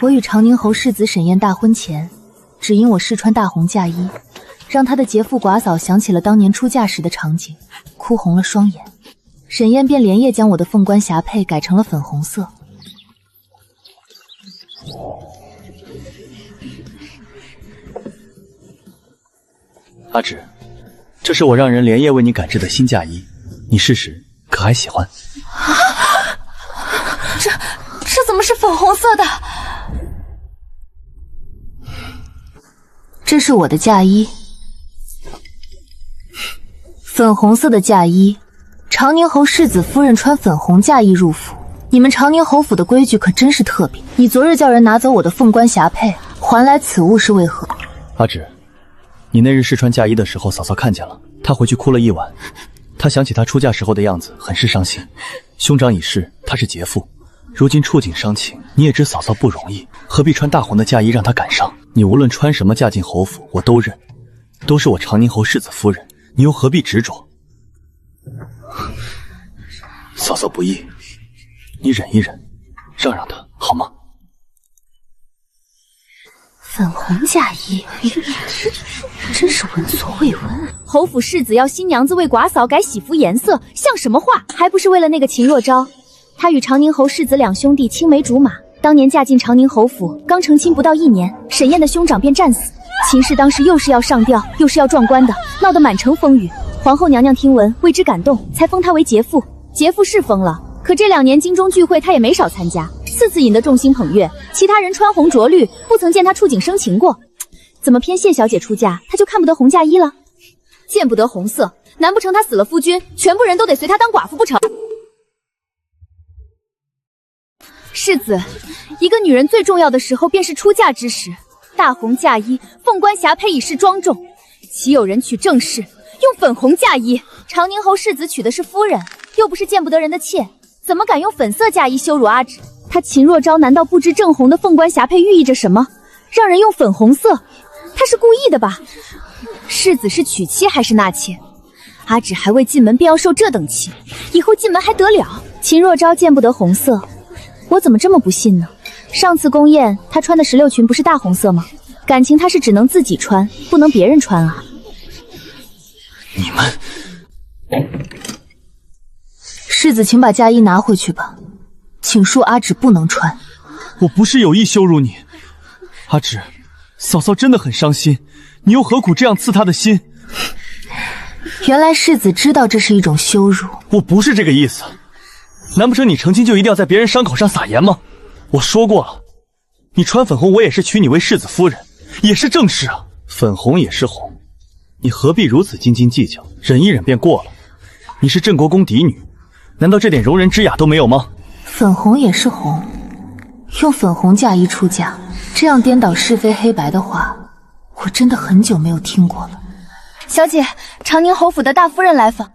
我与长宁侯世子沈宴大婚前，只因我身穿大红嫁衣，让他的杰父寡嫂想起了当年出嫁时的场景，哭红了双眼。沈宴便连夜将我的凤冠霞帔改成了粉红色。阿芷，这是我让人连夜为你赶制的新嫁衣，你试试，可还喜欢？这怎么是粉红色的？这是我的嫁衣，粉红色的嫁衣。长宁侯世子夫人穿粉红嫁衣入府，你们长宁侯府的规矩可真是特别。你昨日叫人拿走我的凤冠霞帔，还来此物是为何？阿芷，你那日试穿嫁衣的时候，嫂嫂看见了，她回去哭了一晚。她想起她出嫁时候的样子，很是伤心。兄长已逝，她是杰父，如今触景伤情，你也知嫂嫂不容易，何必穿大红的嫁衣让她感伤？你无论穿什么嫁进侯府，我都认，都是我长宁侯世子夫人，你又何必执着？嫂嫂不易，你忍一忍，让让她好吗？粉红嫁衣，真是闻所未闻。侯府世子要新娘子为寡嫂改喜服颜色，像什么话？还不是为了那个秦若昭？他与长宁侯世子两兄弟青梅竹马，当年嫁进长宁侯府，刚成亲不到1年，沈宴的兄长便战死。秦氏当时又是要上吊，又是要撞棺的，闹得满城风雨。皇后娘娘听闻，为之感动，才封他为杰父。杰父是封了，可这2年京中聚会他也没少参加，次次引得众星捧月，其他人穿红着绿，不曾见他触景生情过。怎么偏谢小姐出嫁，他就看不得红嫁衣了？见不得红色，难不成他死了夫君，全部人都得随他当寡妇不成？世子，一个女人最重要的时候便是出嫁之时，大红嫁衣，凤冠霞帔以示庄重，岂有人娶正室用粉红嫁衣？长宁侯世子娶的是夫人，又不是见不得人的妾，怎么敢用粉色嫁衣羞辱阿芷？他秦若昭难道不知正红的凤冠霞帔寓意着什么？让人用粉红色，他是故意的吧？世子是娶妻还是纳妾？阿芷还未进门便要受这等气，以后进门还得了？秦若昭见不得红色，我怎么这么不信呢？上次宫宴她穿的16裙不是大红色吗？感情她是只能自己穿，不能别人穿啊。你们，世子请把嫁衣拿回去吧，请恕阿芷不能穿。我不是有意羞辱你，阿芷，嫂嫂真的很伤心，你又何苦这样刺她的心？原来世子知道这是一种羞辱。我不是这个意思，难不成你成亲就一定要在别人伤口上撒盐吗？我说过了，你穿粉红，我也是娶你为世子夫人，也是正事啊。粉红也是红，你何必如此斤斤计较？忍一忍便过了。你是镇国公嫡女，难道这点容人之雅都没有吗？粉红也是红，用粉红嫁衣出嫁，这样颠倒是非黑白的话，我真的很久没有听过了。小姐，长宁侯府的大夫人来访。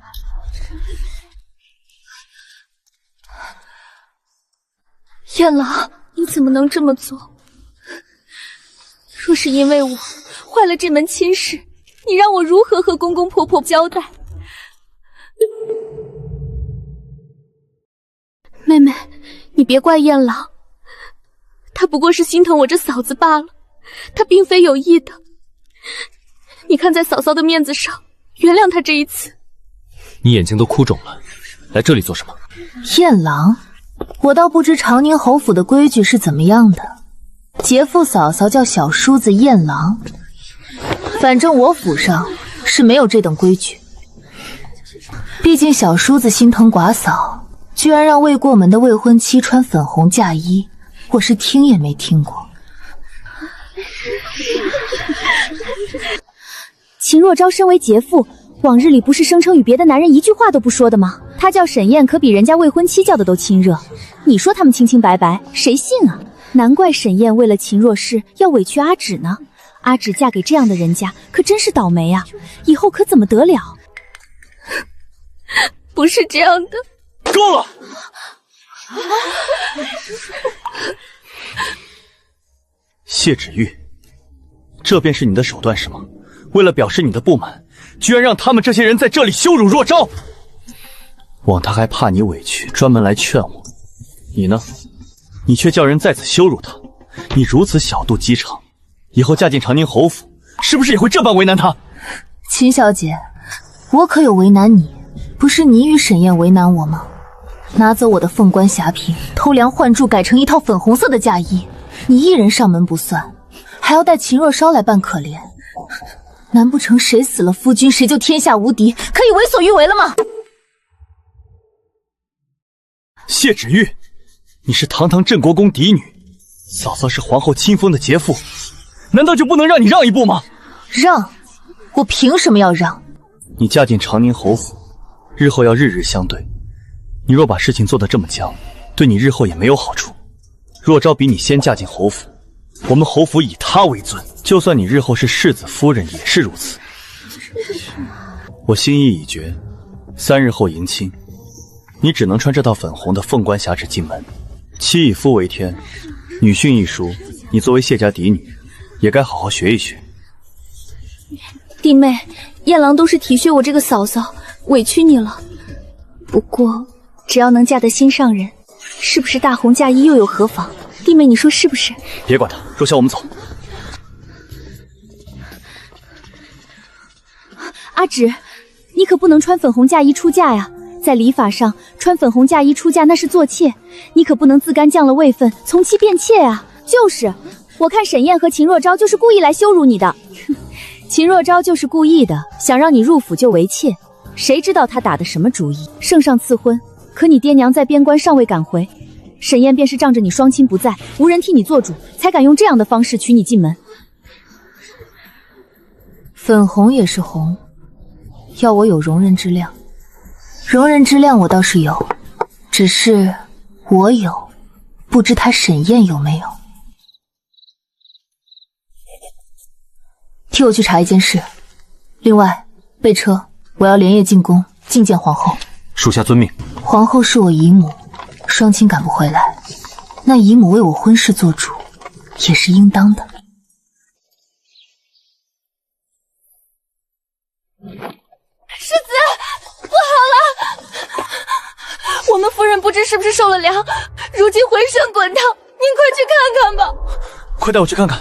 燕郎，你怎么能这么做？若是因为我坏了这门亲事，你让我如何和公公婆婆交代？妹妹，你别怪燕郎，他不过是心疼我这嫂子罢了，他并非有意的。你看在嫂嫂的面子上，原谅他这一次。你眼睛都哭肿了，来这里做什么？燕郎，我倒不知长宁侯府的规矩是怎么样的。杰父嫂嫂叫小叔子燕郎，反正我府上是没有这等规矩。毕竟小叔子心疼寡嫂，居然让未过门的未婚妻穿粉红嫁衣，我是听也没听过。秦若昭身为杰父，往日里不是声称与别的男人一句话都不说的吗？他叫沈宴可比人家未婚妻叫的都亲热，你说他们清清白白，谁信啊？难怪沈宴为了秦若氏要委屈阿芷呢。阿芷嫁给这样的人家，可真是倒霉啊！以后可怎么得了？不是这样的。够了！谢芷玉，这便是你的手段是吗？为了表示你的不满，居然让他们这些人在这里羞辱若昭。枉他还怕你委屈，专门来劝我。你呢？你却叫人在此羞辱他，你如此小肚鸡肠，以后嫁进长宁侯府，是不是也会这般为难他？秦小姐，我可有为难你？不是你与沈燕为难我吗？拿走我的凤冠霞帔，偷梁换柱改成一套粉红色的嫁衣，你一人上门不算，还要带秦若梢来扮可怜。难不成谁死了夫君，谁就天下无敌，可以为所欲为了吗？谢芷玉，你是堂堂镇国公嫡女，嫂嫂是皇后亲封的杰妇，难道就不能让你让一步吗？让？我凭什么要让？你嫁进长宁侯府，日后要日日相对，你若把事情做得这么僵，对你日后也没有好处。若昭比你先嫁进侯府，我们侯府以她为尊，就算你日后是世子夫人也是如此。我心意已决，3日后迎亲，你只能穿这套粉红的凤冠霞帼进门。妻以夫为天，女训一书，你作为谢家嫡女，也该好好学一学。弟妹，燕郎都是体恤我这个嫂嫂，委屈你了。不过，只要能嫁得心上人，是不是大红嫁衣又有何妨？弟妹，你说是不是？别管他，若曦，我们走。阿芷，你可不能穿粉红嫁衣出嫁呀！在礼法上，穿粉红嫁衣出嫁那是做妾，你可不能自甘降了位分，从妻变妾啊！就是，我看沈燕和秦若昭就是故意来羞辱你的。秦若昭就是故意的，想让你入府就为妾。谁知道他打的什么主意？圣上赐婚，可你爹娘在边关尚未赶回，沈燕便是仗着你双亲不在，无人替你做主，才敢用这样的方式娶你进门。粉红也是红，要我有容人之量。容人之量我倒是有，只是我有，不知他沈燕有没有。替我去查一件事。另外，备车，我要连夜进宫觐见皇后。属下遵命。皇后是我姨母，双亲赶不回来，那姨母为我婚事做主，也是应当的。世子，不好了！我们夫人不知是不是受了凉，如今浑身滚烫，您快去看看吧。快带我去看看。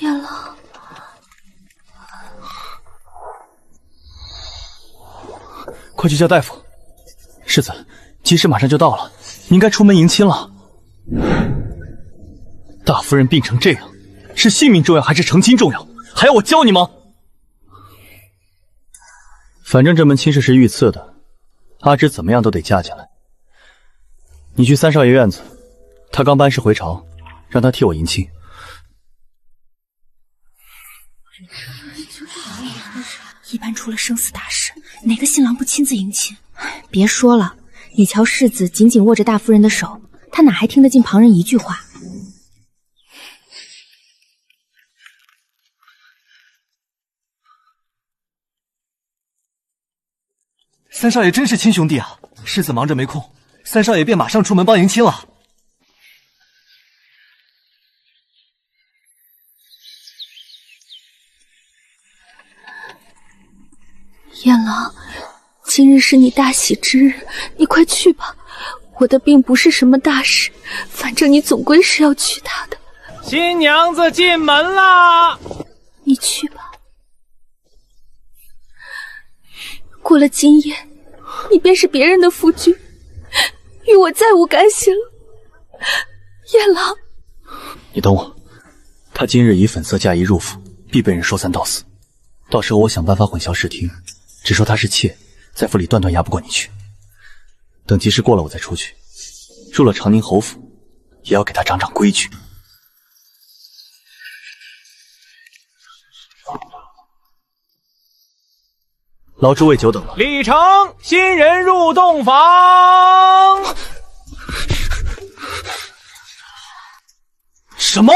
燕郎，快去叫大夫。世子，吉时马上就到了，你应该出门迎亲了。大夫人病成这样，是性命重要还是成亲重要？还要我教你吗？反正这门亲事是御赐的，阿芷怎么样都得嫁进来。你去三少爷院子，他刚班师回朝，让他替我迎亲。一般出了生死大事，哪个新郎不亲自迎亲？别说了，你瞧世子紧紧握着大夫人的手，他哪还听得进旁人一句话？三少爷真是亲兄弟啊！世子忙着没空，三少爷便马上出门帮迎亲了。燕郎，今日是你大喜之日，你快去吧。我的病不是什么大事，反正你总归是要娶她的。新娘子进门啦！你去吧。过了今夜，你便是别人的夫君，与我再无干系了。燕郎，你等我，他今日以粉色嫁衣入府，必被人说三道四。到时候我想办法混淆视听，只说她是妾，在府里断断压不过你去。等吉时过了，我再出去。入了长宁侯府，也要给他长长规矩。劳诸位久等了。礼成，新人入洞房。什么？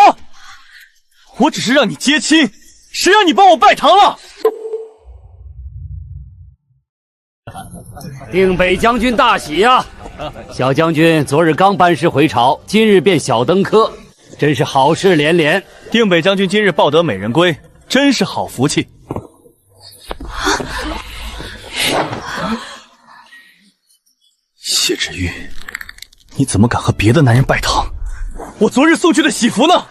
我只是让你接亲，谁让你帮我拜堂了？定北将军大喜呀！小将军昨日刚班师回朝，今日便小登科，真是好事连连。定北将军今日抱得美人归，真是好福气。谢芷玉，你怎么敢和别的男人拜堂？我昨日送去的喜服呢？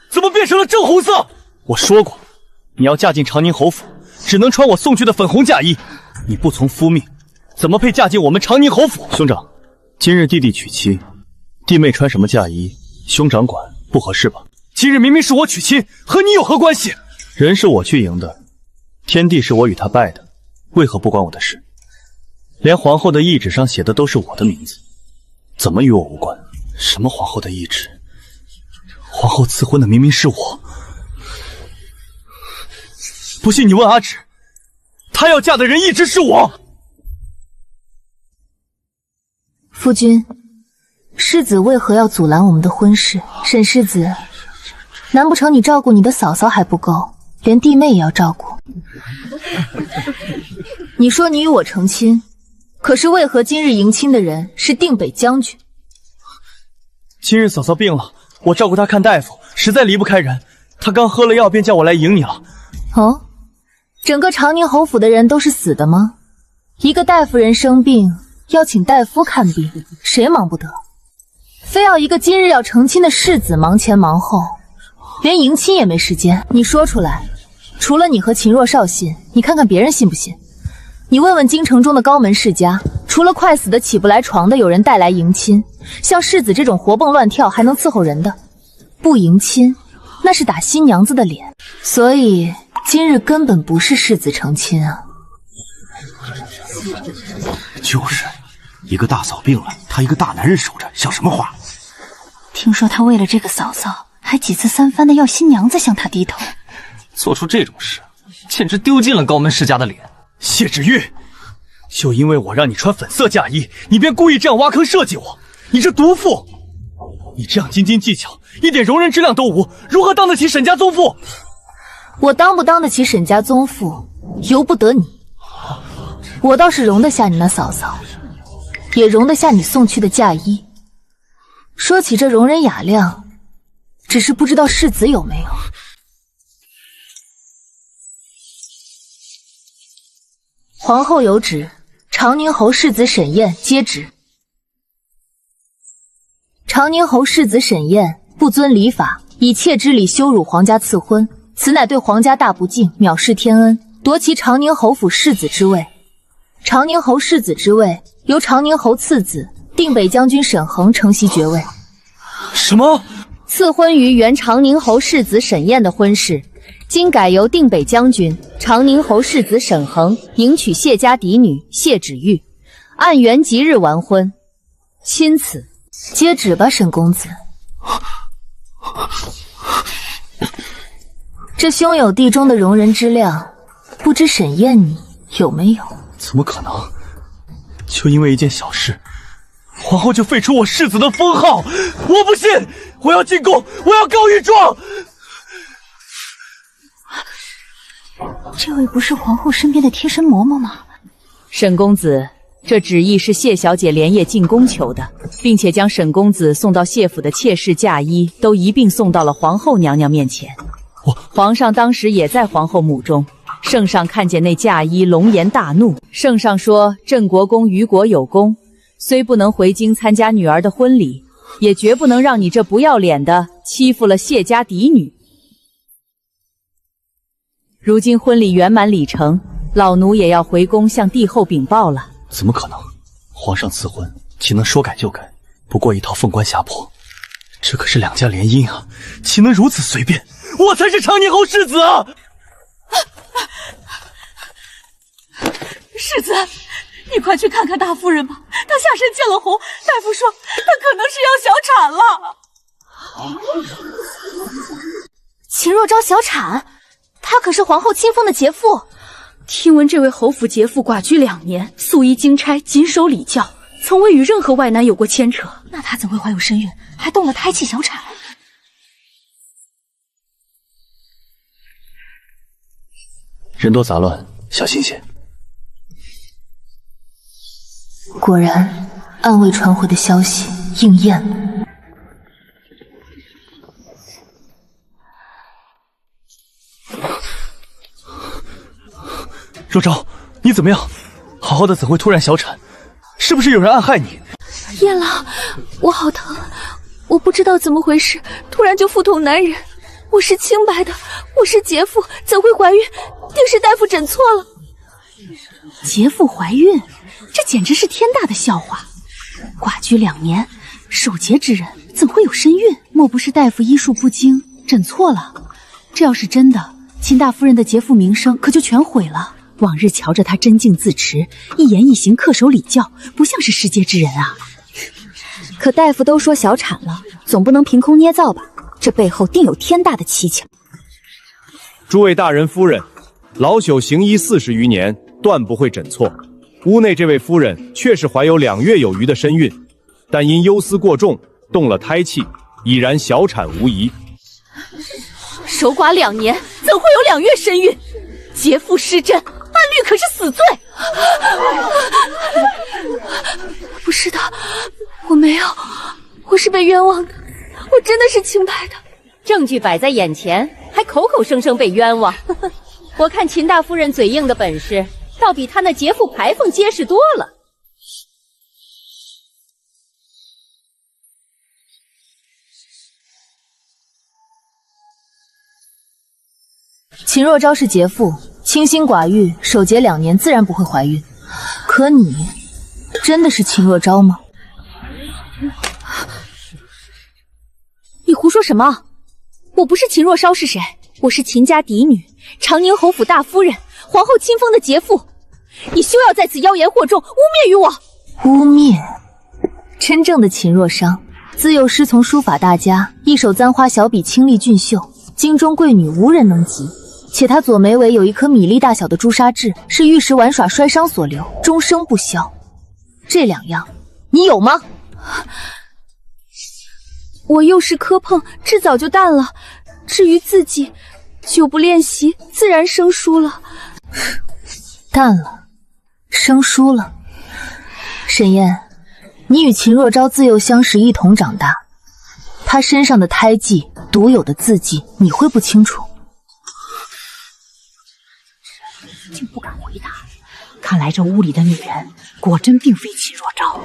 怎么变成了正红色？我说过，你要嫁进长宁侯府，只能穿我送去的粉红嫁衣。你不从夫命，怎么配嫁进我们长宁侯府？兄长，今日弟弟娶妻，弟妹穿什么嫁衣，兄长管不合适吧？今日明明是我娶亲，和你有何关系？人是我去迎的，天地是我与他拜的，为何不关我的事？连皇后的懿旨上写的都是我的名字，怎么与我无关？什么皇后的懿旨？皇后赐婚的明明是我。不信你问阿芷，她要嫁的人一直是我。夫君，世子为何要阻拦我们的婚事？沈世子，难不成你照顾你的嫂嫂还不够，连弟妹也要照顾？你说你与我成亲，可是为何今日迎亲的人是定北将军？今日嫂嫂病了，我照顾她看大夫，实在离不开人。她刚喝了药，便叫我来迎你了。哦，整个长宁侯府的人都是死的吗？一个大夫人生病，要请大夫看病，谁忙不得？非要一个今日要成亲的世子忙前忙后，连迎亲也没时间。你说出来，除了你和秦若少信，你看看别人信不信？你问问京城中的高门世家，除了快死的起不来床的有人带来迎亲，像世子这种活蹦乱跳还能伺候人的，不迎亲那是打新娘子的脸。所以今日根本不是世子成亲啊。就是一个大嫂病了，他一个大男人守着，像什么话？听说他为了这个嫂嫂，还几次三番的要新娘子向他低头。做出这种事，简直丢尽了高门世家的脸。谢芷玉，就因为我让你穿粉色嫁衣，你便故意这样挖坑设计我，你这毒妇！你这样斤斤计较，一点容人之量都无，如何当得起沈家宗妇？我当不当得起沈家宗妇，由不得你。我倒是容得下你那嫂嫂，也容得下你送去的嫁衣。说起这容人雅量，只是不知道世子有没有。皇后有旨，长宁侯世子沈晏接旨。长宁侯世子沈晏不遵礼法，以妾之礼羞辱皇家赐婚，此乃对皇家大不敬，藐视天恩，夺其长宁侯府世子之位。长宁侯世子之位由长宁侯次子定北将军沈恒承袭爵位。什么？赐婚于原长宁侯世子沈晏的婚事，今改由定北将军长宁侯世子沈恒迎娶谢家嫡女谢芷玉，按原吉日完婚。钦此。接旨吧，沈公子。这兄友弟中的容人之量，不知沈晏你有没有？怎么可能？就因为一件小事，皇后就废除我世子的封号？我不信！我要进宫，我要告御状！这位不是皇后身边的贴身嬷嬷吗？沈公子，这旨意是谢小姐连夜进宫求的，并且将沈公子送到谢府的妾室嫁衣都一并送到了皇后娘娘面前。皇上当时也在皇后墓中，圣上看见那嫁衣，龙颜大怒。圣上说：“镇国公于国有功，虽不能回京参加女儿的婚礼，也绝不能让你这不要脸的欺负了谢家嫡女。如今婚礼圆满礼成，老奴也要回宫向帝后禀报了。”怎么可能？皇上赐婚岂能说改就改？不过一套凤冠霞帔，这可是两家联姻啊，岂能如此随便？我才是长宁侯世子啊！世子，你快去看看大夫人吧，她下身见了红，大夫说她可能是要小产了。秦若昭小产，她可是皇后亲封的杰妇。听闻这位侯府杰妇寡居2年，素衣经差，谨守礼教，从未与任何外男有过牵扯。那她怎会怀有身孕，还动了胎气小产？人多杂乱，小心些。果然，暗卫传回的消息应验了。若昭，你怎么样？好好的怎会突然小产？是不是有人暗害你？燕郎，我好疼，我不知道怎么回事，突然就腹痛难忍。我是清白的，我是劫妇，怎会怀孕？定是大夫诊错了。劫妇怀孕，这简直是天大的笑话。寡居2年，守节之人怎会有身孕？莫不是大夫医术不精，诊错了？这要是真的，秦大夫人的劫妇名声可就全毁了。往日瞧着她贞静自持，一言一行恪守礼教，不像是世界之人啊。可大夫都说小产了，总不能凭空捏造吧？这背后定有天大的蹊跷。诸位大人夫人，老朽行医40余年，断不会诊错。屋内这位夫人确实怀有2月有余的身孕，但因忧思过重，动了胎气，已然小产无疑。守寡2年，怎会有2月身孕？劫妇失贞，按律可是死罪。不是的，我没有，我是被冤枉的，我真的是清白的。证据摆在眼前，还口口声声被冤枉。我看秦大夫人嘴硬的本事，倒比她那劫妇牌坊结实多了。秦若昭是劫妇，清心寡欲，守节2年，自然不会怀孕。可你真的是秦若昭吗？你胡说什么？我不是秦若昭是谁？我是秦家嫡女，长宁侯府大夫人，皇后亲封的劫妇。你休要在此妖言惑众，污蔑于我。污蔑？真正的秦若商，自幼师从书法大家，一手簪花小笔，清丽俊秀，京中贵女无人能及。且他左眉尾有一颗米粒大小的朱砂痣，是玉石玩耍摔伤所留，终生不消。这2样，你有吗？我幼时磕碰，痣早就淡了。至于自己，久不练习，自然生疏了。淡了，生疏了。沈燕，你与秦若昭自幼相识，一同长大，她身上的胎记、独有的字迹，你会不清楚？竟不敢回答，看来这屋里的女人果真并非秦若昭。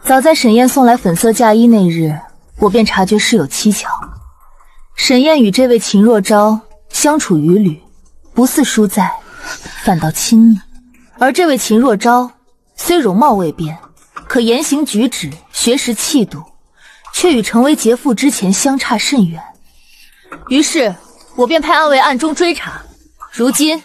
早在沈燕送来粉色嫁衣那日，我便察觉事有蹊跷。沈燕与这位秦若昭相处于旅，不似疏在，反倒亲昵。而这位秦若昭虽容貌未变，可言行举止、学识气度，却与成为劫妇之前相差甚远。于是，我便派暗卫暗中追查。如今，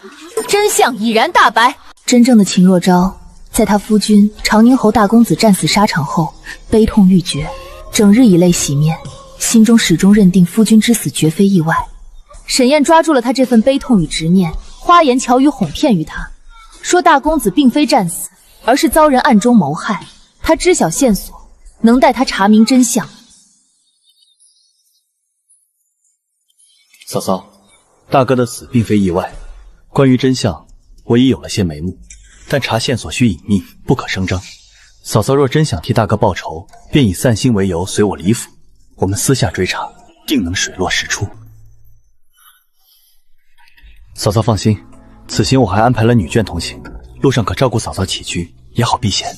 真相已然大白。真正的秦若昭，在他夫君长宁侯大公子战死沙场后，悲痛欲绝，整日以泪洗面，心中始终认定夫君之死绝非意外。沈燕抓住了他这份悲痛与执念，花言巧语哄骗于他，说大公子并非战死，而是遭人暗中谋害。他知晓线索，能带他查明真相。嫂嫂，大哥的死并非意外，关于真相，我已有了些眉目，但查线索需隐秘，不可声张。嫂嫂若真想替大哥报仇，便以散心为由随我离府，我们私下追查，定能水落石出。嫂嫂放心，此行我还安排了女眷同行，路上可照顾嫂嫂起居，也好避嫌。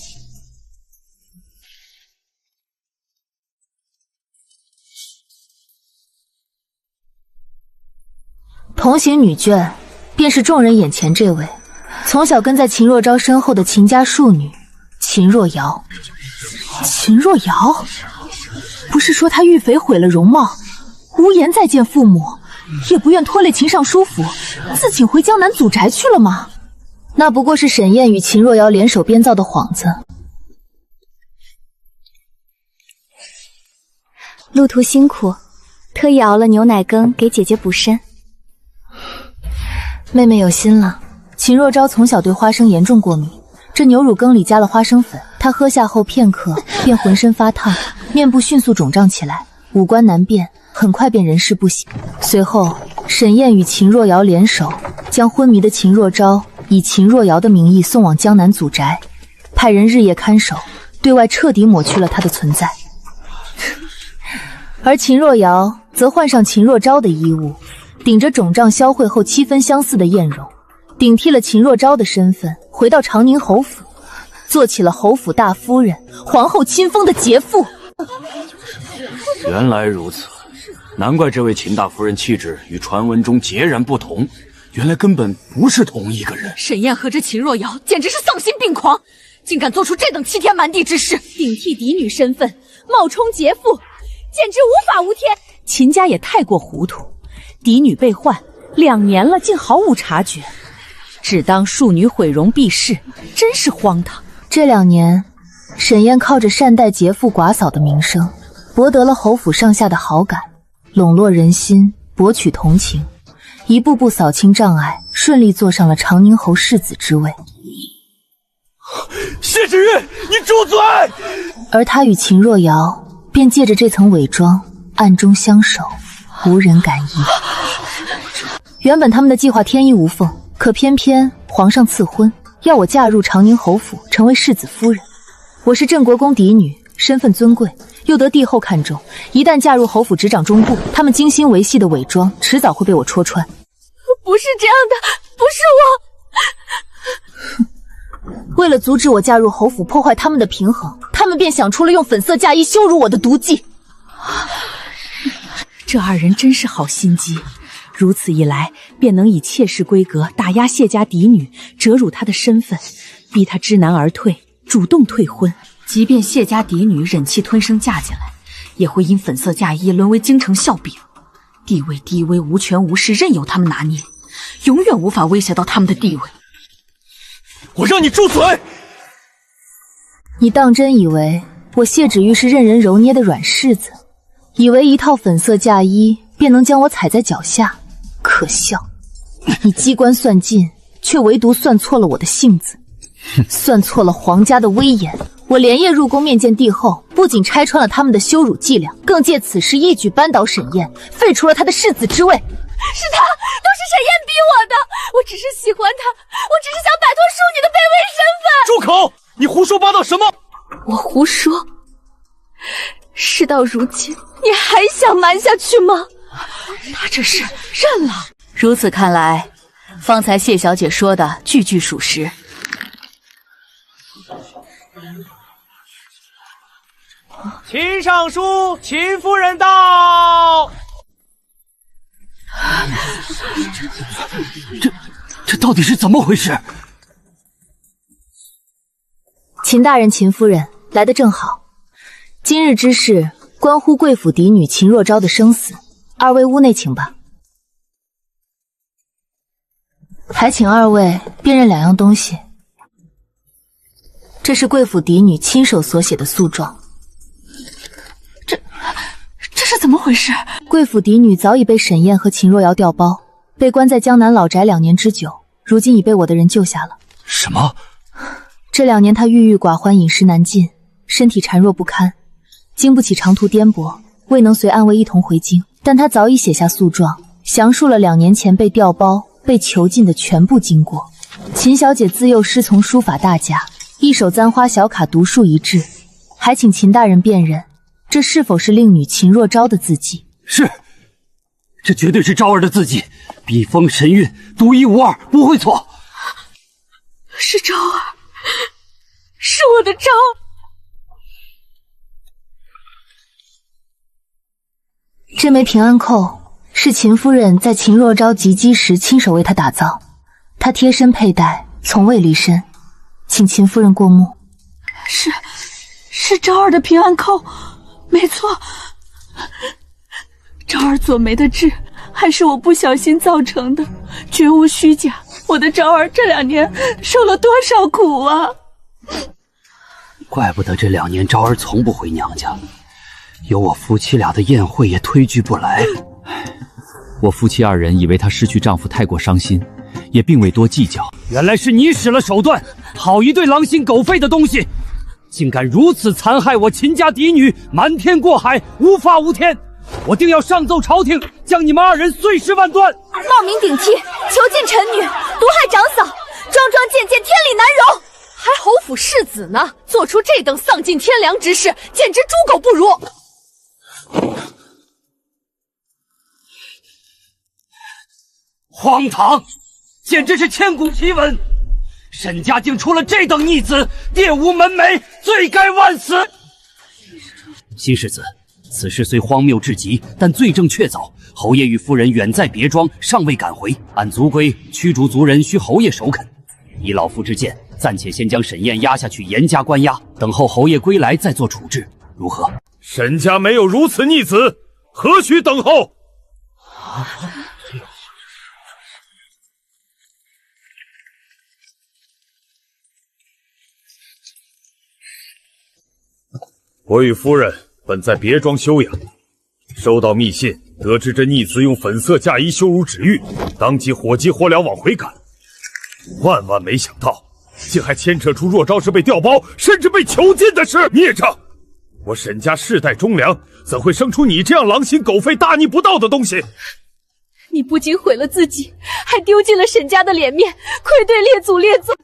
同行女眷，便是众人眼前这位，从小跟在秦若昭身后的秦家庶女秦若瑶。秦若瑶，不是说她玉肥毁了容貌，无颜再见父母，也不愿拖累秦尚书府，自请回江南祖宅去了吗？那不过是沈燕与秦若瑶联手编造的幌子。路途辛苦，特意熬了牛奶羹给姐姐补身。妹妹有心了。秦若昭从小对花生严重过敏，这牛乳羹里加了花生粉，她喝下后片刻便浑身发烫，面部迅速肿胀起来，五官难辨，很快便人事不省。随后，沈燕与秦若瑶联手，将昏迷的秦若昭以秦若瑶的名义送往江南祖宅，派人日夜看守，对外彻底抹去了她的存在。而秦若瑶则换上秦若昭的衣物，顶着肿胀销毁后7分相似的艳容，顶替了秦若昭的身份，回到长宁侯府，做起了侯府大夫人、皇后亲封的杰妇。原来如此，难怪这位秦大夫人气质与传闻中截然不同，原来根本不是同一个人。沈燕和这秦若瑶简直是丧心病狂，竟敢做出这等欺天瞒地之事，顶替嫡女身份，冒充杰妇，简直无法无天。秦家也太过糊涂，嫡女被换2年了，竟毫无察觉，只当庶女毁容避世，真是荒唐。这2年，沈燕靠着善待杰父寡嫂的名声，博得了侯府上下的好感，笼络人心，博取同情，一步步扫清障碍，顺利坐上了长宁侯世子之位。谢芷玉，你住嘴！而他与秦若瑶便借着这层伪装，暗中相守，无人敢疑。原本他们的计划天衣无缝，可偏偏皇上赐婚，要我嫁入长宁侯府，成为世子夫人。我是镇国公嫡女，身份尊贵，又得帝后看重，一旦嫁入侯府执掌中部，他们精心维系的伪装，迟早会被我戳穿。不是这样的，不是我。为了阻止我嫁入侯府，破坏他们的平衡，他们便想出了用粉色嫁衣羞辱我的毒计。这2人真是好心机，如此一来，便能以妾室规格打压谢家嫡女，折辱她的身份，逼她知难而退，主动退婚。即便谢家嫡女忍气吞声嫁进来，也会因粉色嫁衣沦为京城笑柄，地位低微，无权无势，任由他们拿捏，永远无法威胁到他们的地位。我让你住嘴！你当真以为我谢芷玉是任人揉捏的软柿子？以为一套粉色嫁衣便能将我踩在脚下？可笑！你机关算尽，却唯独算错了我的性子，算错了皇家的威严。我连夜入宫面见帝后，不仅拆穿了他们的羞辱伎俩，更借此事一举扳倒沈燕，废除了她的世子之位。是他，都是沈燕逼我的，我只是喜欢他，我只是想摆脱庶女的卑微身份。住口！你胡说八道什么？我胡说？事到如今，你还想瞒下去吗？他这是认了。如此看来，方才谢小姐说的句句属实。秦尚书，秦夫人到。这到底是怎么回事？秦大人、秦夫人来得正好。今日之事关乎贵府嫡女秦若昭的生死，二位屋内请吧。还请二位辨认2样东西。这是贵府嫡女亲手所写的诉状。这是怎么回事？贵府嫡女早已被沈燕和秦若瑶调包，被关在江南老宅2年之久，如今已被我的人救下了。什么？这2年她郁郁寡欢，饮食难进，身体孱弱不堪，经不起长途颠簸，未能随暗卫一同回京。但她早已写下诉状，详述了2年前被调包、被囚禁的全部经过。秦小姐自幼师从书法大家，一手簪花小卡独树一帜，还请秦大人辨认，这是否是令女秦若昭的字迹？是，这绝对是昭儿的字迹，笔锋神韵，独一无二，不会错。是昭儿，是我的昭儿。这枚平安扣是秦夫人在秦若昭及笄时亲手为她打造，她贴身佩戴，从未离身，请秦夫人过目。是昭儿的平安扣，没错。昭儿左眉的痣还是我不小心造成的，绝无虚假。我的昭儿这2年受了多少苦啊！怪不得这2年昭儿从不回娘家，有我夫妻俩的宴会也推拒不来。我夫妻2人以为她失去丈夫太过伤心，也并未多计较。原来是你使了手段，好一对狼心狗肺的东西，竟敢如此残害我秦家嫡女，瞒天过海，无法无天！我定要上奏朝廷，将你们2人碎尸万段！冒名顶替，囚禁臣女，毒害长嫂，桩桩件件，天理难容。还侯府世子呢，做出这等丧尽天良之事，简直猪狗不如！荒唐，简直是千古奇闻！沈家竟出了这等逆子，玷污门楣，罪该万死！新世子，此事虽荒谬至极，但罪证确凿。侯爷与夫人远在别庄，尚未赶回。按族规，驱逐族人需侯爷首肯。以老夫之见，暂且先将沈燕押下去，严加关押，等候侯爷归来再做处置，如何？沈家没有如此逆子，何须等候？我与夫人本在别庄休养，收到密信，得知这逆子用粉色嫁衣羞辱芷玉，当即火急火燎往回赶。万万没想到，竟还牵扯出若昭是被调包，甚至被囚禁的事。孽障！我沈家世代忠良，怎会生出你这样狼心狗肺、大逆不道的东西？你不仅毁了自己，还丢尽了沈家的脸面，愧对列祖列宗。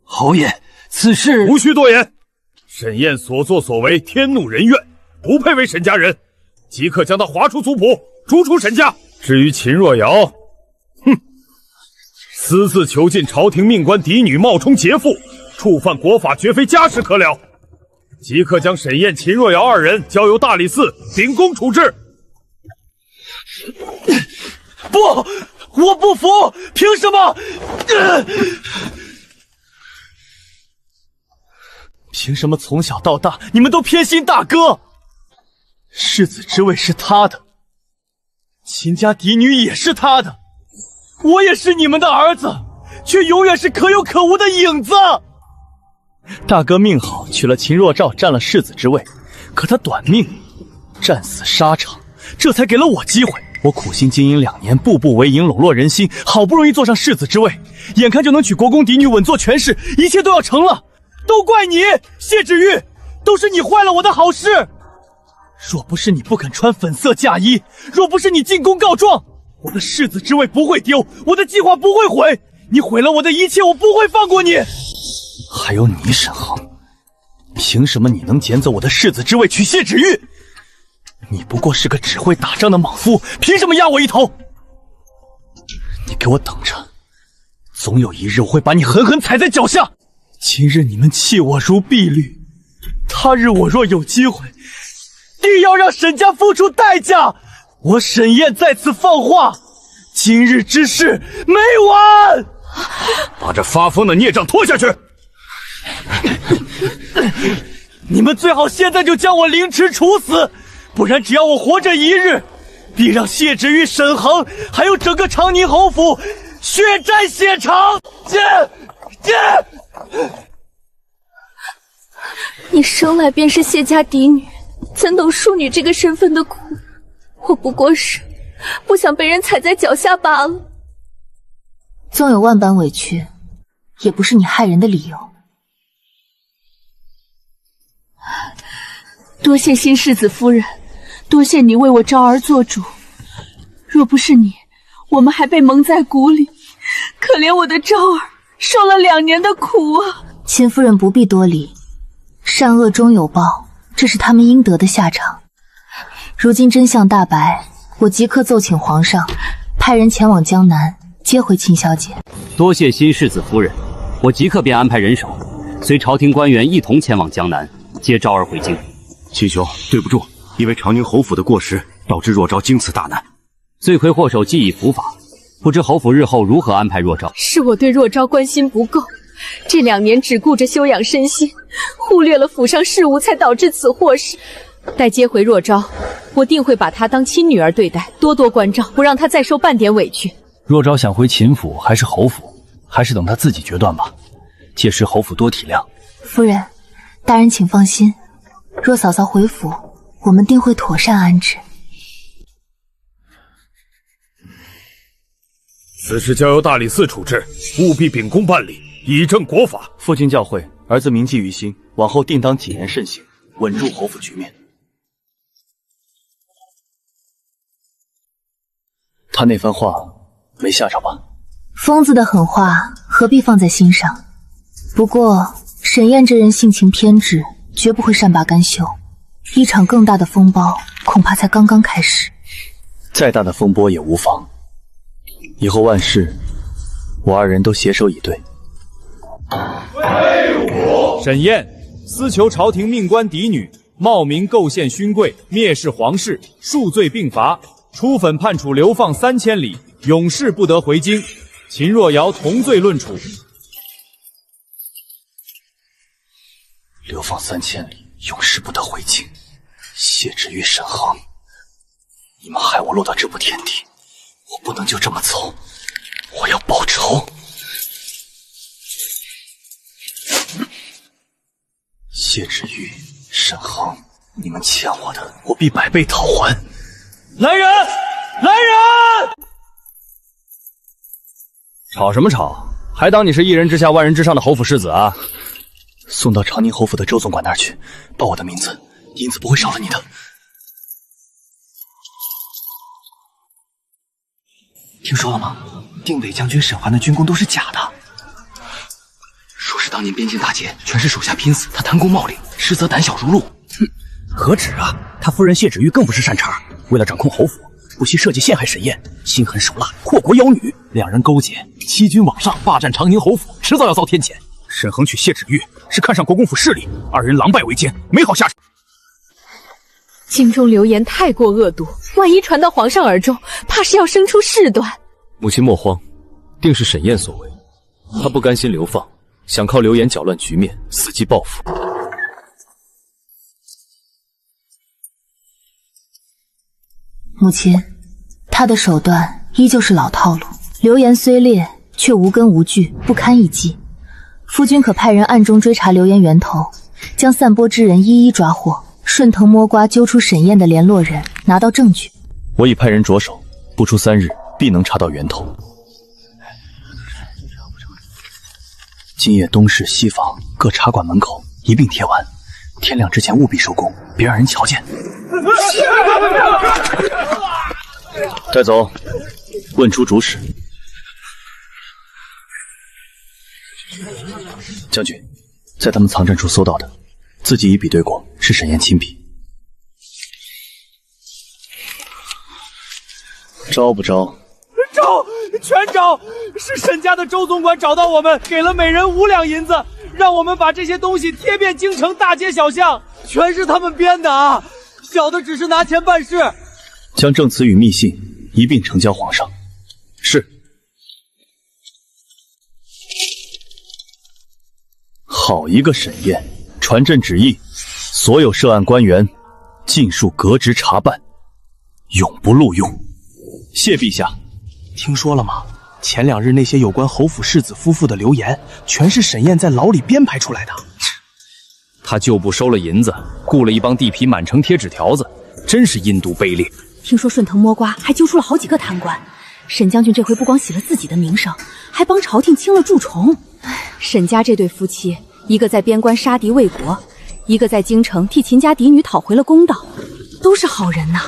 侯爷，此事无需多言。沈燕所作所为，天怒人怨，不配为沈家人，即刻将他划出族谱，逐出沈家。至于秦若瑶，哼，私自囚禁朝廷命官嫡女，冒充劫妇，触犯国法，绝非家事可了。即刻将沈燕、秦若瑶二人交由大理寺秉公处置。不，我不服！凭什么？凭什么从小到大你们都偏心大哥？世子之位是他的，秦家嫡女也是他的，我也是你们的儿子，却永远是可有可无的影子。大哥命好，娶了秦若照，占了世子之位，可他短命，战死沙场，这才给了我机会。我苦心经营2年，步步为营，笼络人心，好不容易坐上世子之位，眼看就能娶国公嫡女，稳坐权势，一切都要成了。都怪你，谢芷玉，都是你坏了我的好事。若不是你不肯穿粉色嫁衣，若不是你进宫告状，我的世子之位不会丢，我的计划不会毁。你毁了我的一切，我不会放过你。还有你沈恒，凭什么你能捡走我的世子之位，娶谢芷玉？你不过是个只会打仗的莽夫，凭什么压我一头？你给我等着，总有一日我会把你狠狠踩在脚下。今日你们弃我如敝履，他日我若有机会，定要让沈家付出代价。我沈燕再次放话，今日之事没完。把这发疯的孽障拖下去！你们最好现在就将我凌迟处死，不然只要我活着一日，必让谢芷玉、沈恒还有整个长宁侯府血债血偿。你生来便是谢家嫡女，怎懂庶女这个身份的苦？我不过是不想被人踩在脚下罢了。纵有万般委屈，也不是你害人的理由。多谢新世子夫人，多谢你为我昭儿做主。若不是你，我们还被蒙在鼓里。可怜我的昭儿受了2年的苦啊！秦夫人不必多礼，善恶终有报，这是他们应得的下场。如今真相大白，我即刻奏请皇上，派人前往江南接回秦小姐。多谢新世子夫人，我即刻便安排人手，随朝廷官员一同前往江南接昭儿回京。秦兄，对不住，因为长宁侯府的过失，导致若昭经此大难。罪魁祸首既已伏法，不知侯府日后如何安排若昭？是我对若昭关心不够，这2年只顾着休养身心，忽略了府上事务，才导致此祸事。待接回若昭，我定会把她当亲女儿对待，多多关照，不让她再受半点委屈。若昭想回秦府还是侯府，还是等她自己决断吧。届时侯府多体谅。夫人，大人请放心，若嫂嫂回府，我们定会妥善安置。此事交由大理寺处置，务必秉公办理，以正国法。父亲教诲，儿子铭记于心，往后定当谨言慎行，稳住侯府局面。他那番话没吓着吧？疯子的狠话何必放在心上？不过沈燕这人性情偏执，绝不会善罢甘休，一场更大的风暴恐怕才刚刚开始。再大的风波也无妨。以后万事，我二人都携手以对。沈燕私求朝廷命官嫡女，冒名构陷勋贵，蔑视皇室，数罪并罚，初粉判处流放3000里，永世不得回京。秦若瑶同罪论处。流放3000里，永世不得回京。谢芷玉、沈恒，你们害我落到这步田地，我不能就这么走，我要报仇。谢芷玉、沈恒，你们欠我的，我必100倍讨还。来人！来人！吵什么吵？还当你是一人之下万人之上的侯府世子啊？送到长宁侯府的周总管那儿去，报我的名字，银子不会少了你的。听说了吗？定北将军沈环的军功都是假的，说是当年边境大捷全是手下拼死，他贪功冒领，实则胆小如鹿。哼，何止啊！他夫人谢芷玉更不是善茬，为了掌控侯府，不惜设计陷害沈燕，心狠手辣，祸国妖女，两人勾结，欺君罔上，霸占长宁侯府，迟早要遭天谴。沈恒娶谢芷玉是看上国公府势力，二人狼狈为奸，没好下场。京中流言太过恶毒，万一传到皇上耳中，怕是要生出事端。母亲莫慌，定是沈燕所为，她不甘心流放，想靠流言搅乱局面，伺机报复。母亲，他的手段依旧是老套路，流言虽劣，却无根无据，不堪一击。夫君可派人暗中追查流言源头，将散播之人一一抓获，顺藤摸瓜揪出沈燕的联络人，拿到证据。我已派人着手，不出3日，必能查到源头。今夜东市、西坊各茶馆门口一并贴完，天亮之前务必收工，别让人瞧见。带走，问出主使。将军，在他们藏阵处搜到的，自己已比对过，是沈燕亲笔。招不招？招，全招！是沈家的周总管找到我们，给了每人5两银子，让我们把这些东西贴遍京城大街小巷，全是他们编的啊！小的只是拿钱办事。将证词与密信一并呈交皇上。是。好一个沈燕，传朕旨意，所有涉案官员尽数革职查办，永不录用。谢陛下。听说了吗？前2日那些有关侯府世子夫妇的流言，全是沈燕在牢里编排出来的。他旧部收了银子，雇了一帮地痞满城贴纸条子，真是阴毒卑劣。听说顺藤摸瓜，还揪出了好几个贪官。沈将军这回不光洗了自己的名声，还帮朝廷清了蛀虫。沈家这对夫妻，一个在边关杀敌卫国，一个在京城替秦家嫡女讨回了公道，都是好人呐。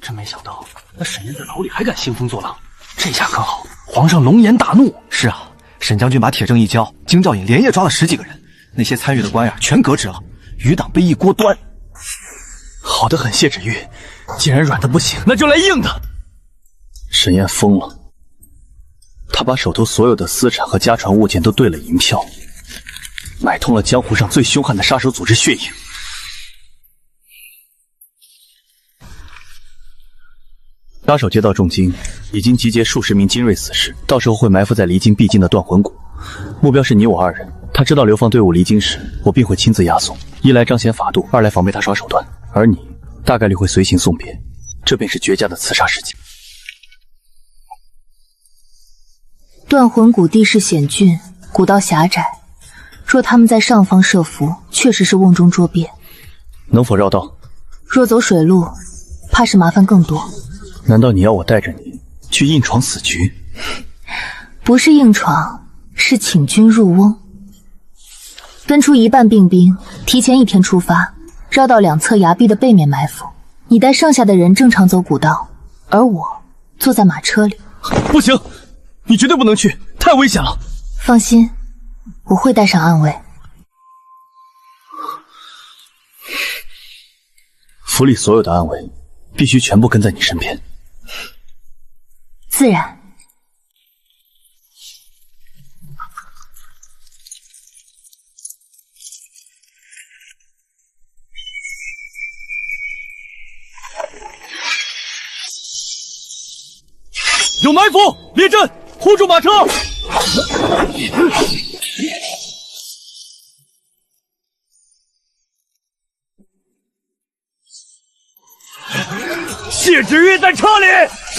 真没想到，那沈燕在牢里还敢兴风作浪，这下可好，皇上龙颜大怒。是啊，沈将军把铁证一交，京兆尹连夜抓了10几个人，那些参与的官呀全革职了，余党被一锅端。好得很，谢芷玉，既然软的不行，那就来硬的。沈燕疯了，他把手头所有的私产和家传物件都兑了银票，买通了江湖上最凶悍的杀手组织血影。杀手接到重金，已经集结数十名精锐死士，到时候会埋伏在离京必经的断魂谷。目标是你我2人。他知道流放队伍离京时，我便会亲自押送，一来彰显法度，二来防备他耍手段。而你大概率会随行送别，这便是绝佳的刺杀时机。断魂谷地势险峻，古道狭窄，若他们在上方设伏，确实是瓮中捉鳖。能否绕道？若走水路，怕是麻烦更多。难道你要我带着你去硬闯死局？不是硬闯，是请君入瓮。分出一半并兵，提前1天出发，绕到2侧崖壁的背面埋伏。你带剩下的人正常走古道，而我坐在马车里。不行，你绝对不能去，太危险了。放心，我会带上暗卫。府里所有的暗卫必须全部跟在你身边。自然。有埋伏，列阵，护住马车。谢芷玉在车里，上！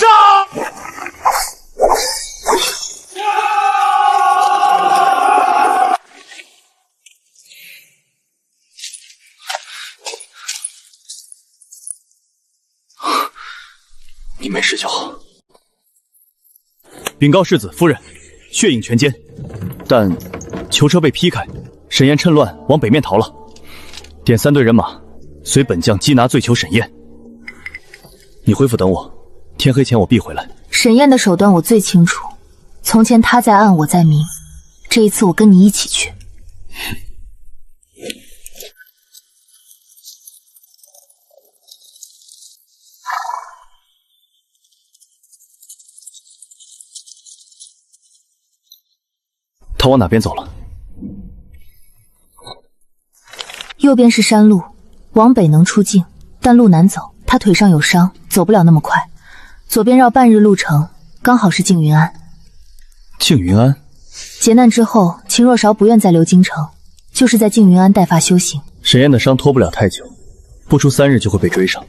你没事就好。禀告世子夫人，血影全歼，但囚车被劈开，沈燕趁乱往北面逃了。点3队人马，随本将缉拿罪囚沈燕。你回府等我，天黑前我必回来。沈燕的手段我最清楚，从前她在暗，我在明，这一次我跟你一起去。他往哪边走了？右边是山路，往北能出境，但路难走，他腿上有伤，走不了那么快。左边绕半日路程，刚好是静云庵。静云庵？劫难之后，秦若韶不愿再留京城，就是在静云庵待发修行。沈燕的伤拖不了太久，不出3日就会被追上。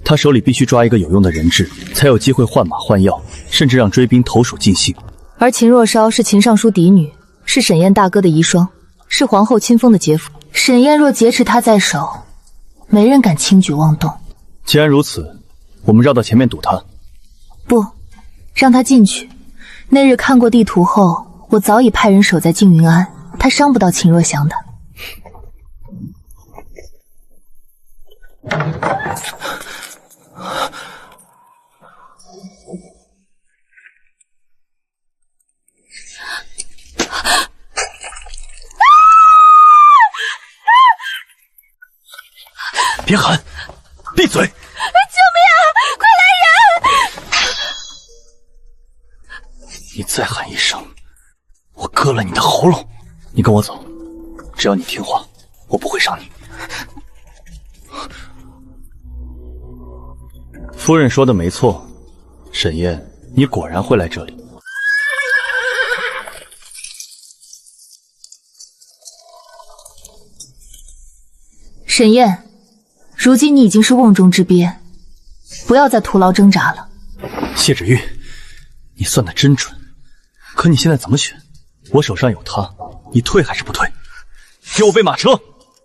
他手里必须抓一个有用的人质，才有机会换马换药，甚至让追兵投鼠尽兴。而秦若韶是秦尚书嫡女，是沈燕大哥的遗孀，是皇后亲封的姐夫。沈燕若劫持他在手，没人敢轻举妄动。既然如此，我们绕到前面堵他。不，让他进去。那日看过地图后，我早已派人守在静云庵，他伤不到秦若祥的。别喊，闭嘴！救命啊！快来人！你再喊一声，我割了你的喉咙！你跟我走，只要你听话，我不会伤你。夫人说的没错，沈燕，你果然会来这里。沈燕，如今你已经是瓮中之鳖，不要再徒劳挣扎了。谢芷玉，你算得真准，可你现在怎么选？我手上有他，你退还是不退？给我备马车，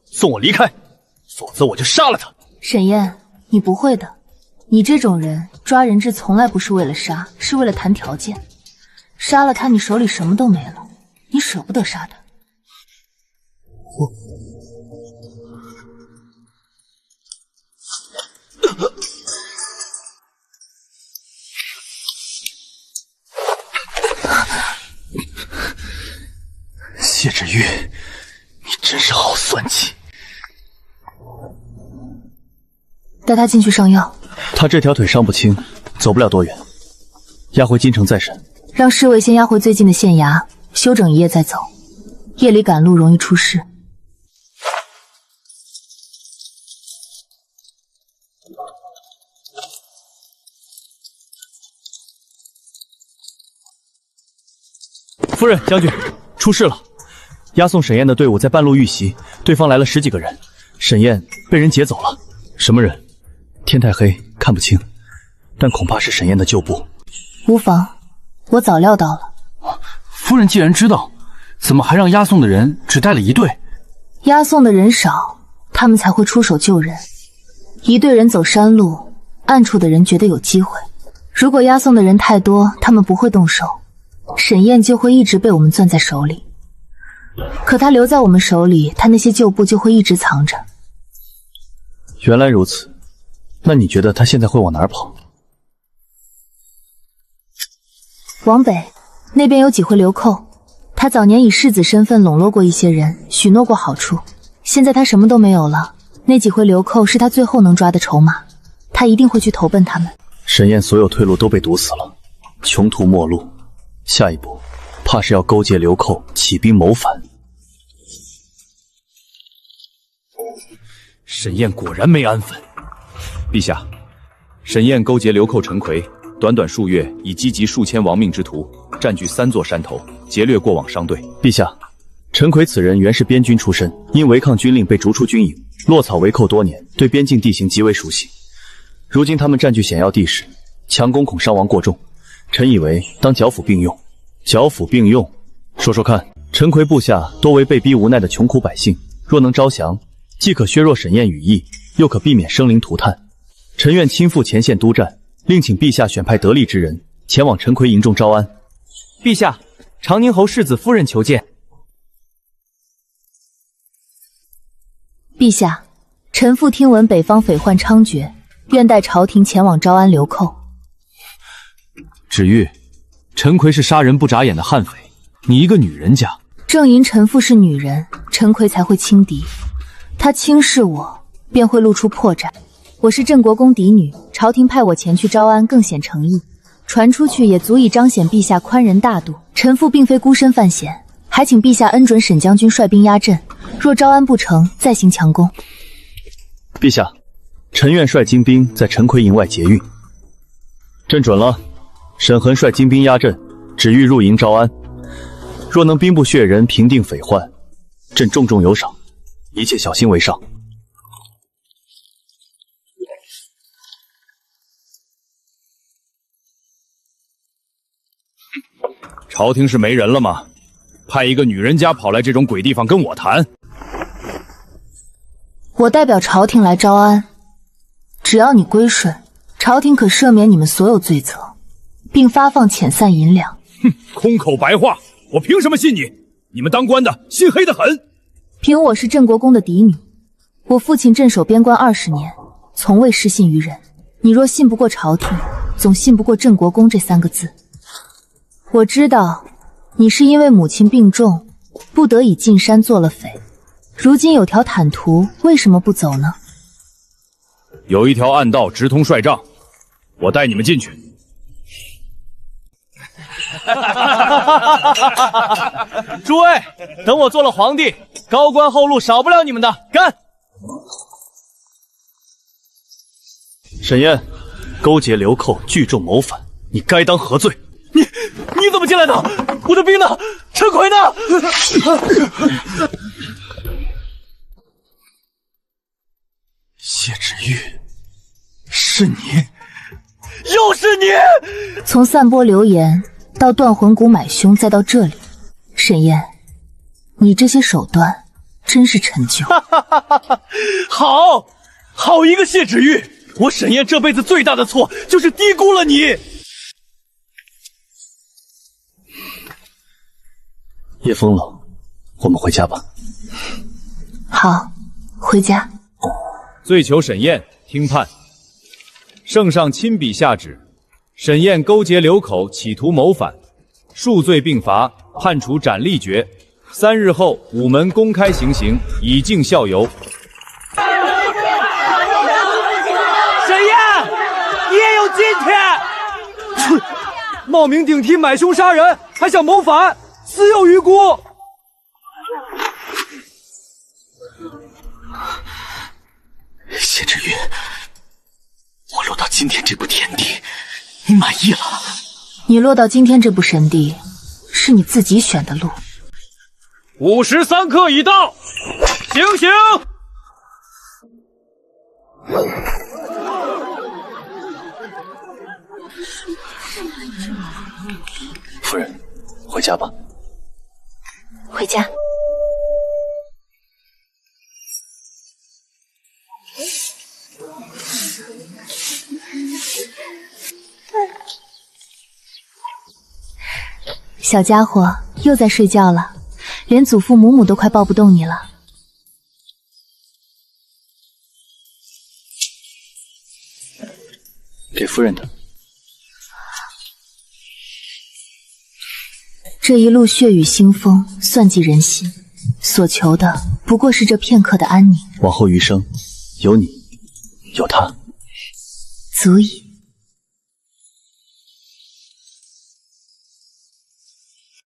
送我离开，否则我就杀了他。沈燕，你不会的，你这种人抓人质从来不是为了杀，是为了谈条件。杀了他，你手里什么都没了，你舍不得杀他。谢芷玉，你真是好算计。带他进去上药。他这条腿伤不轻，走不了多远，押回京城再审。让侍卫先押回最近的县衙，休整一夜再走。夜里赶路容易出事。夫人，将军，出事了！押送沈燕的队伍在半路遇袭，对方来了10几个人，沈燕被人劫走了。什么人？天太黑，看不清，但恐怕是沈燕的旧部。无妨，我早料到了。夫人既然知道，怎么还让押送的人只带了1队？押送的人少，他们才会出手救人。1队人走山路，暗处的人觉得有机会。如果押送的人太多，他们不会动手，沈燕就会一直被我们攥在手里。可他留在我们手里，他那些旧部就会一直藏着。原来如此，那你觉得他现在会往哪儿跑？往北，那边有几回流寇。他早年以世子身份笼络过一些人，许诺过好处。现在他什么都没有了，那几回流寇是他最后能抓的筹码。他一定会去投奔他们。沈燕所有退路都被堵死了，穷途末路，下一步怕是要勾结流寇，起兵谋反。沈燕果然没安分。陛下，沈燕勾结流寇陈奎，短短数月已积集数千亡命之徒，占据3座山头，劫掠过往商队。陛下，陈奎此人原是边军出身，因违抗军令被逐出军营，落草为寇多年，对边境地形极为熟悉。如今他们占据险要地势，强攻恐伤亡过重，臣以为当剿抚并用。剿抚并用，说说看，陈奎部下多为被逼无奈的穷苦百姓，若能招降，既可削弱沈燕羽翼，又可避免生灵涂炭。臣愿亲赴前线督战，另请陛下选派得力之人前往陈奎营中招安。陛下，长宁侯世子夫人求见。陛下，臣父听闻北方匪患猖獗，愿带朝廷前往招安流寇。芷玉，陈奎是杀人不眨眼的悍匪，你一个女人家，正因臣父是女人，陈奎才会轻敌。他轻视我，便会露出破绽。我是镇国公嫡女，朝廷派我前去招安，更显诚意。传出去也足以彰显陛下宽仁大度。臣父并非孤身犯险，还请陛下恩准沈将军率兵压阵。若招安不成，再行强攻。陛下，臣愿率精兵在陈奎营外劫运。朕准了。沈恒率精兵压阵，芷玉入营招安。若能兵不血刃平定匪患，朕重重有赏，一切小心为上。朝廷是没人了吗？派一个女人家跑来这种鬼地方跟我谈？我代表朝廷来招安，只要你归顺，朝廷可赦免你们所有罪责，并发放遣散银两。哼，空口白话，我凭什么信你？你们当官的心黑得很。凭我是镇国公的嫡女，我父亲镇守边关20年，从未失信于人。你若信不过朝廷，总信不过镇国公这3个字。我知道你是因为母亲病重，不得已进山做了匪。如今有条坦途，为什么不走呢？有一条暗道直通帅帐，我带你们进去。诸位，等我做了皇帝，高官厚禄少不了你们的，干！沈燕，勾结流寇，聚众谋反，你该当何罪？你怎么进来的？我的兵呢？陈奎呢？谢芷玉，是你，又是你！从散播流言到断魂谷买凶，再到这里，沈燕，你这些手段真是陈旧。好一个谢芷玉！我沈燕这辈子最大的错就是低估了你。夜风冷，我们回家吧。好，回家。罪囚沈燕听判。圣上亲笔下旨，沈燕勾结流寇，企图谋反，数罪并罚，判处斩立决。3日后午门公开行刑，以儆效尤。沈燕，你也有今天！冒名顶替，买凶杀人，还想谋反，死有余辜！谢芷玉，我落到今天这步田地，你满意了？你落到今天这步神地，是你自己选的路。午时3刻已到，行刑！夫人，回家吧。回家。小家伙又在睡觉了，连祖父母母都快抱不动你了。给夫人的。这一路血雨腥风，算计人心，所求的不过是这片刻的安宁。往后余生，有你，有他。足矣。